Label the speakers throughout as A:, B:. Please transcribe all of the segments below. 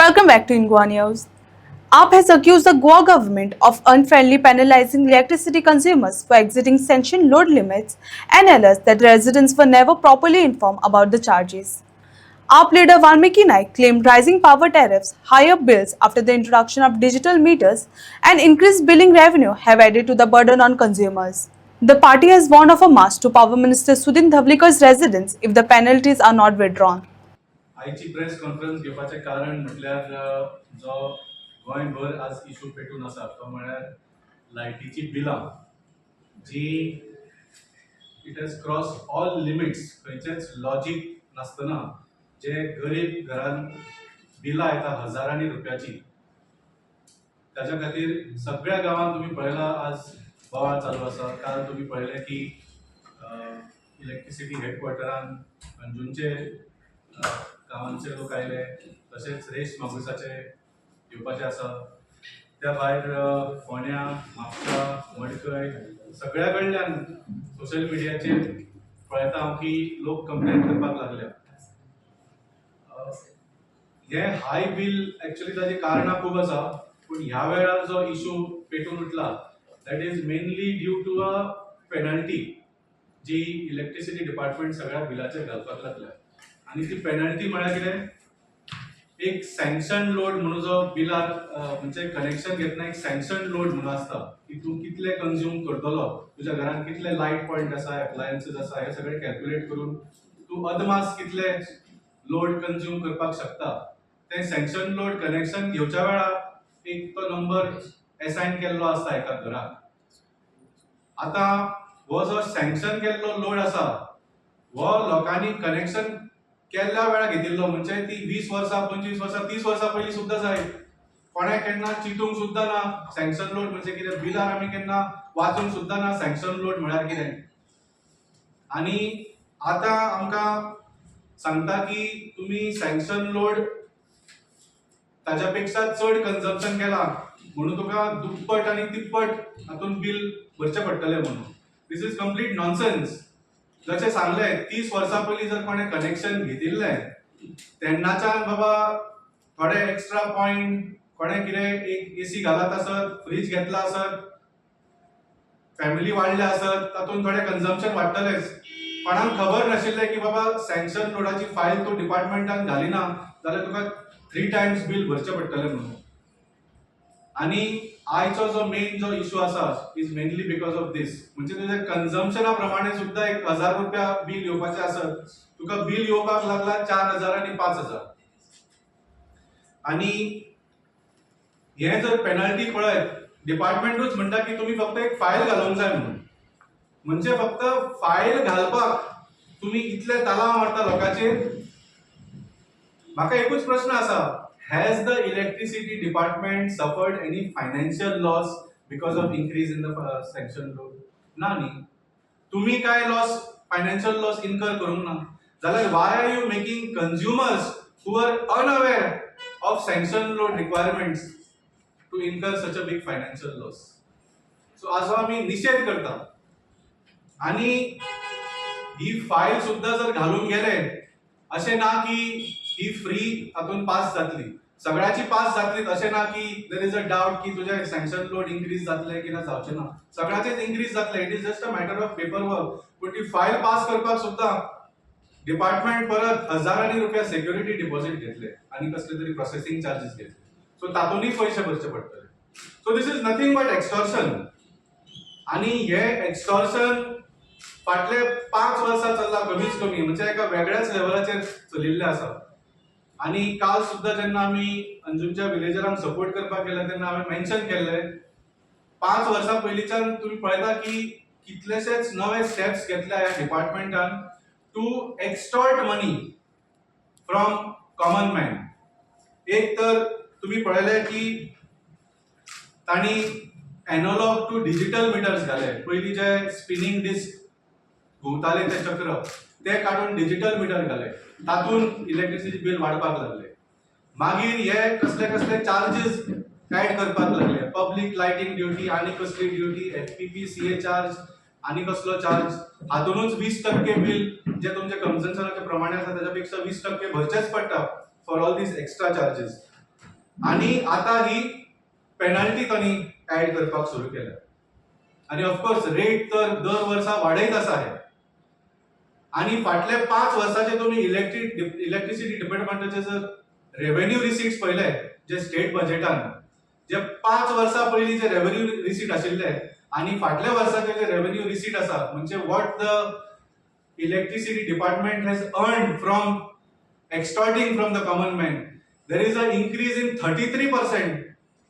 A: Welcome back to Ingwa News. AAP has accused the Goa government of unfairly penalizing electricity consumers for exiting sanctioned load limits and alleged that residents were never properly informed about the charges. AAP leader Valmiki Naik claimed rising power tariffs, higher bills after the introduction of digital meters, and increased billing revenue have added to the burden on consumers. The party has warned of a march to Power Minister Sudhin Dhavlikar's residence if the penalties are not withdrawn.
B: आयची press conference घेवपाचें कारण म्हटल्यार जो गोंयभर आज issue पेटून आसा तो म्हळ्यार लायटीची बिलां जी it has cross all limits खंयचेच लॉजीक नासतना जे गरीब घरान बिलां येता हजारांनी रुपयाची ताच्या खातीर सगळ्या गांवांत तुमी पळयलां आज बोवाळ चालू आसा. काल तुमी पळयलें की इलेक्ट्रिसिटी हेडक्वॉर्टरान अंजुनचे गांवांचे लोक आयले, तशेंच रेश मागुसाचे येवपाचे आसा. त्या भायर फोंड्या, म्हापसा, मडकय सगळ्या कडल्यान सोशल मिडियाचेर पळयता हांव की लोक कंप्लेन करपाक लागल्या. हे हाय बील एक्चुअली ताची कारणां खूब आसा, पूण ह्या वेळार जो इशू पेटून उठला that is mainly due to a penalty जी इलेक्ट्रिसिटी डिपार्टमेंट सगळ्या बिलाचेर घालपाक लागल्या. आणि ती पेनल्टी म्हळ्यार कितें, एक सँक्शन लोड म्हणून जो बिलार म्हणजे कनेक्शन घेतना एक सँक्शन लोड म्हणून आसता की तूं कितले कंज्यूम करतलो, तुज्या घरान कितले लायट पॉयंट आसा, एप्लायन्सीस आसा, हे सगळे कॅल्क्युलेट करून तूं अदमास कितले लोड कंज्यूम करपाक शकता ते सँक्शन लोड कनेक्शन घेवच्या वेळार एक तो नंबर असायन केल्लो आसता एका घराक. आतां हो जो सँक्शन केल्लो लोड आसा हो लोकांनी कनेक्शन केल्ल्या वेळा घेतिल्लो, म्हणजे ती 20 वर्सां 25 वर्सां 30 वर्सां पयलीं सुद्दां जाय. कोणें केन्ना चिंतूंक सुद्दां ना सँक्शन लोड म्हणजे कितें, बिलार आमी केन्ना वाचूंक सुद्दां ना सँक्शन लोड म्हळ्यार कितें. आनी आतां आमकां सांगता की तुमी सँक्शन लोड ताच्या पेक्षा चड कन्झम्पशन केलां म्हणून तुका दुप्पट आनी तिप्पट हातून बिल भरचें पडटलें म्हणून. दिस इज कंप्लीट नॉनसेन्स. जशें सांगलें 30 वर्सां पयलीं जर कोणें कनेक्शन घेतिल्लें तेन्नाच्यान बाबा थोडे एक्स्ट्रा पॉयंट, कोणें कितें एक एसी घालत आसत, फ्रीज घेतला आसत, फॅमिली वाडले आसत, तातूंत थोडें कन्झम्पशन वाडटलेंच. कोणाक खबर नाशिल्लें की बाबा सँक्शन लोडाची फायल तूं डिपार्टमेंटान घालिना जाल्यार तुका 3 टायम्स बील भरचें पडटलें म्हणून. आनी आयचो जो मेन जो इशू आसा is mainly because of these. म्हणजे तुज्या कन्झम्पशना प्रमाणे सुद्दां एक 1000 रुपया बील येवपाचें आसत, तुका बील येवपाक लागला 4000 आनी 5000. आनी हे जर पेनल्टी पळयत, डिपार्टमेंटूच म्हणटा की तुमी फक्त एक फायल घालूंक जाय म्हणून. म्हणजे फक्त फायल घालपाक तुमी इतले तलाव मारता लोकांचेर. म्हाका एकूच प्रश्न आसा, has the electricity department suffered any financial loss because of increase in the sanction load? ना न्ही. तुम्ही काय लॉस, फायनान्शियल लॉस इन्कर करूंक ना जाल्यार why are you making consumers who are unaware of sanction load requirements to incur such a big financial loss? So असो आमी निषेध करता. आणि ही फायल सुद्दां जर घालून गेले अशें ना की ही फ्री हातून पास जातली, सगळ्याची पास जातली अशें ना की देर इज अ डाउट की तुझे सँक्शन लोड इन्क्रीज जातले की ना जावचें ना. सगळ्याचेच इन्क्रीज जातले. It is just a matter of paper work. पूण ती फायल पास करपाक सुद्दां डिपार्टमेंट परत हजारांनी रुपया सेक्युरिटी डिपॉझिट घेतले आनी कसले तरी प्रोसेसिंग चार्जीस घेतले. सो तातूंतय पयशे भरचे पडटले. So this is nothing but extortion. आनी हे एक्स्टॉर्शन फाटले 5 वर्सां चल्ला कमीच कमी, म्हणजे एका वेगळ्याच लेवलाचेर चलिल्ले आसा. आनी काल सुद्दां जेन्ना आमी अंजुमच्या विलेजरांक सपोर्ट करपाक गेले तेन्ना हांवें मेन्शन केल्लें 5 वर्सां पयलींच्यान तुमी पळयता की कितलेशेच नवे स्टेप्स घेतल्या ह्या डिपार्टमेंटान to extort money from common man. एक तर तुमी पळयलें की तांणी एनालॉग टू डिजिटल मिटर्स घाले. पयलीं जे स्पिनिंग डिस्क घुंवताले ते चक्र ते काडून डिजिटल मिटर घाले. तातूंत इलेक्ट्रिसिटी बिल वाडपाक लागले. मागीर हे कसले कसले चार्जीस ऍड करपाक लागले, पब्लीक लायटिंग ड्युटी आनी कसली ड्युटी, एफपीपी, सीए चार्ज आनी कसलो चार्ज. हातूनच 20% बिल जे तुमचे कन्झम्पशनाचे प्रमाणे आसा त्याच्या पेक्षा 20% भरचेच पडटा for all these extra charges. आणि आता ही पेनल्टी त्यांनी ऍड करपाक सुरू केल्या आणि ऑफकोर्स रेट तर दर वर्सा वाडयत आसा हे आणि फाटले 5 वर्साचे तुम्ही इलेक्ट्रिसिटी डिपार्टमेंटाचे जर रेव्हेन्यू रिसीट्स पळयले जे स्टेट बजेटान जे 5 वर्सां पयलीं जे रेव्हेन्यू रिसीट आशिल्ले आणि फाटल्या वर्साचे जे रेव्हेन्यू रिसीट आसा म्हणजे what the electricity department has earned from extorting from the common man, there is an increase in 33%.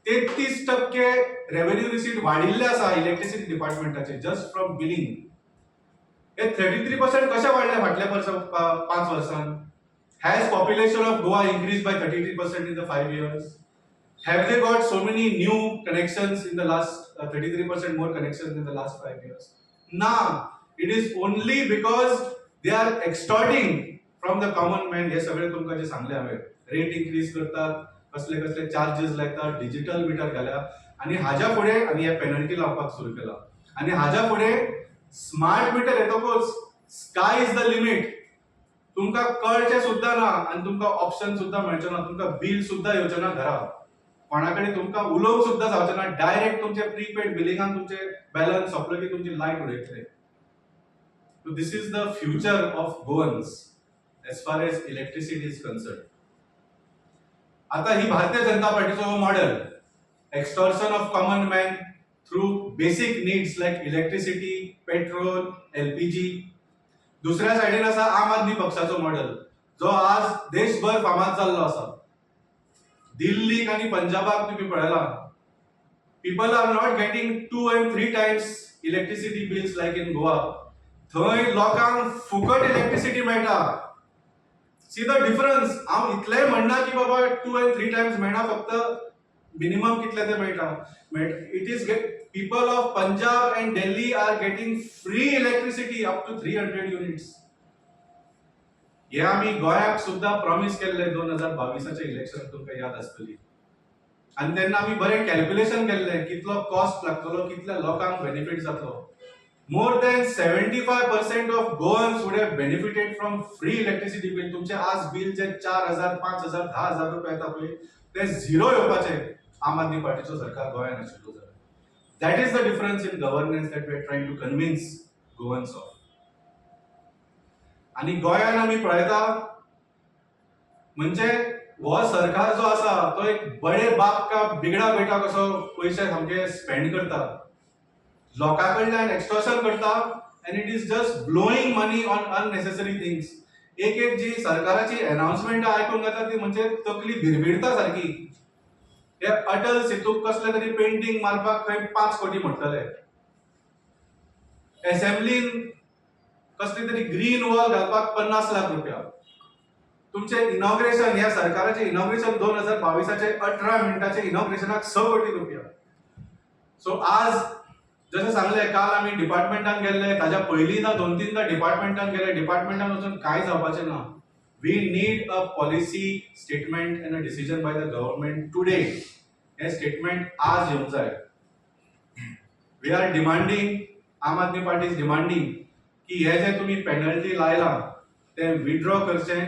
B: 33% revenue receipt वाढिल्ले आसा इलेक्ट्रिसिटी डिपार्टमेंटाचे जस्ट फ्रॉम बिलिंग. हे 33% कशे वाढले फाटल्या 5 वर्सान? Has population of Goa increased by 33% in the 5 years? Have they got so many new connections in the last 33% more connections in the last 5 years? Nah, it is only because they are extorting from the common man. हे सगळे तुमकां जे सांगले हांवें rate increase करतात, कसले कसले charges लायतात, डिजिटल मिटर घाल्या आणि हाज्या फुडें आनी हे पेनल्टी लावपाक सुरू केला आणि हाज्या फुडें स्मार्ट मिटर येतकूच स्काय इज द लिमिट. तुमकां कळचें सुद्दां ना आनी तुमकां ऑप्शन सुद्दां मेळचें ना, तुमकां बिल सुद्दां येवचें ना घरा, कोणा कडेन तुमकां उलोवंक सुद्दां जावचें ना. डायरेक्ट तुमचे प्रीपेड बिलिंगान तुमचे बॅलन्स सोंपलो की तुमची लायट उडयतले. So this is the future of Goans as far as electricity is concerned. आता ही भारतीय जनता पार्टीचो model extortion of common man through basic needs like electricity, petrol, LPG. दुसऱ्या सायडीन आसा आम आदमी पक्षाचो मॉडेल जो आज देशभर फामाद जाल्लो आसा. दिल्लीक आणि पंजाबाक तुम्ही पळयला people are not getting 2 and 3 times electricity bills like in Goa. थंय लोकांक फुकट इलेक्ट्रिसिटी मेळटा. See the difference. हांव इतलेंय म्हणना की बाबा 2 and 3 times मेळना, फक्त मिनिमम कितले ते मेळटा. It is people of Punjab and Delhi are getting free electricity up to 300 units. हे आम्ही गोंयाक सुद्दां प्रॉमिस केल्ले 2022चे इलेक्शन, तुमकां याद आसतली. आणि तेन्ना आम्ही बरें कॅल्क्युलेशन केल्ले कितलो कॉस्ट लागतलो, कितल्या लोकांक बेनिफिट जातलो. More than 75% of Goans would have benefited from free electricity bill. तुमचे आज बिल जे 4,000, 5,000, 10,000 रुपये येता पळय ते झिरो येवपाचे आम आदमी पार्टीचो सरकार गोंयान आशिल्लो जाल्यार. That is the difference in governance that we are trying to convince Goans of. आणि गोंयान आमी पळयता म्हणजे हो सरकार जो आसा तो एक बडे बाप का बिगडा बेटा कसो पयशे सामके स्पेंड करता, लोकांकडल्यान एक्सटॉर्शन करता and it is just blowing money on unnecessary things. एक जी सरकाराची अनाउन्समेंट आयकूंक येता ती म्हणजे तकली भिरभिरता सारखी. हे अटल सेतूक कसले तरी पेंटिंग मारपाक खंय 5 कोटी म्हणटले. असेंब्लीन कसली तरी ग्रीन वॉल घालपाक 50 लाख रुपया. तुमचे इनॉग्रेशन, ह्या सरकाराचे इनॉग्रेशन 2022चे 18 मिनिटाचे इनॉग्रेशनाक 6 कोटी रुपया. सो आज जसं सांगले काल आम्ही डिपार्टमेंटान गेल्ले, ताज्या पयलींदा 2-3दा डिपार्टमेंटान गेले, डिपार्टमेंटान वचून काय जावपाचें ना. We need a policy statement and a decision by the government today. हे स्टेटमेंट आज येवंक जाय. वी आर डिमांडिंग, आम आदमी पार्टी इज डिमांडिंग की हे जे तुम्ही पेनल्टी लायला ते विथड्रॉ करचे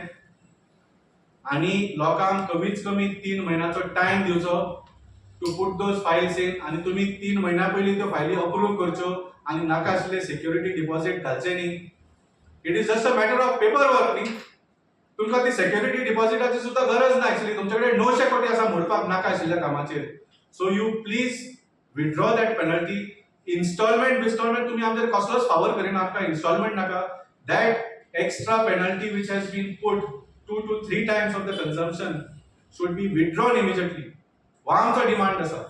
B: आणि लोकांक कमीत कमी 3 महिन्याचो टाइम दिवचो to put those files in. आणि तुम्ही 3 महिन्या पयलीं त्यो फायली अप्रूव्ह करच्यो आणि नाका आशिल्ले सिक्युरिटी डिपॉझिट घालचे न्ही. It is just a matter of paper work न्ही. तुमकां ती सिक्युरिटी डिपॉझिटाची सुद्दां गरज ना. एक्चुअली तुमच्याकडे 900 कोटी आसा मोडपाक नाका आशिल्ल्या कामाचेर. So you please withdraw that penalty. Instalment तुम्ही आमचेर कसलोच फावर करिना, आमकां इन्स्टॉलमेंट नाका. That extra penalty which has been put 2 to 3 times of the consumption should be withdrawn immediately. हो आमचो डिमांड आसा.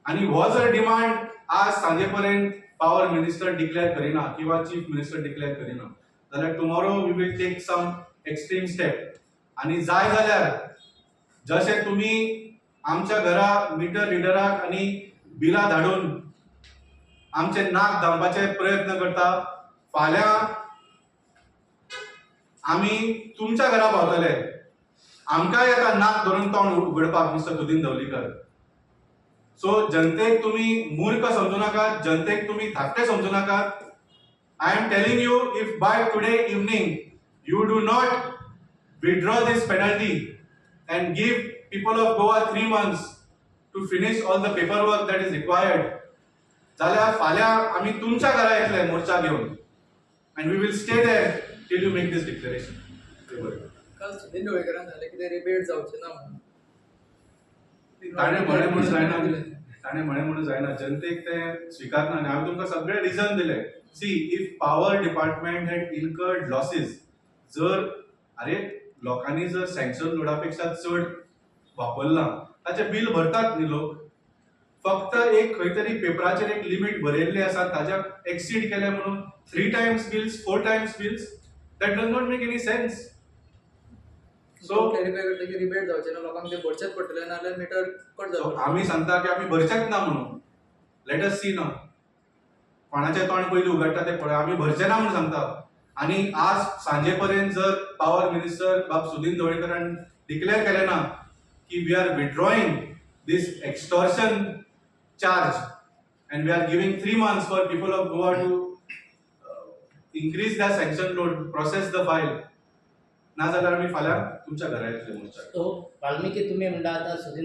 B: आणि हो जर डिमांड आज सांजे पर्यंत पॉवर मिनिस्टर डिक्लेअर करिना किंवा चीफ मिनिस्टर डिक्लेअर करिना जाल्यार tomorrow we will take some extreme step. आणि जाय जाल्यार जसे तुम्ही आमच्या घरा मीटर रिडराक आणि बिलां धाडून आमचे नाक दामपाचे प्रयत्न करता, फाल्यां आमी तुमच्या घरा पावतले. आमकां येता नाक धरून तोंड उगडपाक मिस्टर सुदीन धवलीकर. सो जनतेक तुम्ही मूर्ख समजू नका, जनतेक तुम्ही धाकटे समजू नका. I am telling you, if by today evening you do not withdraw this penalty and give people of Goa 3 months to finish all the paperwork that is required, जाल्यार फाल्यां आमी तुमच्या घरा येतले मोर्चा घेवन and we will stay there till you make this declaration.
C: काल सुनील ढवळीकरान सांगलें की ते रिबेट जावचें ना म्हणून.
B: ताणें म्हळें म्हणून जायना, ताणें म्हळें म्हणून जायना, जनतेक ते स्विकारना आनी हांवें तुमकां सगळे रिजन दिले. See if power department had incurred losses, जर अरे लोकांनी जर सँक्शन लोडा पेक्षा चड वापरलां ताचें बिल भरतात न्ही लोक. फक्त एक खंय तरी पेपराचेर एक लिमीट बरयल्ली आसा, ताच्या एक्सीड केलें म्हणून 3 times bills, 4 times bills, that does not make any sense.
C: So clarify करता की रिबेट जावचें ना, लोकांक ते भरचेच पडटलें, नाल्यार मिटर कट
B: So,
C: जावचें.
B: आमी सांगता की आमी भरचेच ना म्हणून. लेट अस सी नाव कोणाचें तोंड पयलीं उगडटा तें पळय. आमी भरचे ना म्हणून सांगता. आनी आज सांजे पर्यंत जर पॉवर मिनिस्टर बाब सुनील ढवळीकरान डिक्लेअर केलें ना की we are withdrawing this extortion charge and we are giving 3 months for people of Goa to increase their sanction load, process the file. ना जाल्यार आमी फाल्यां तुमच्या घरा येतले मोर्चा.
D: तो वाल्मिकी तुम्ही म्हणटा आता सुधीर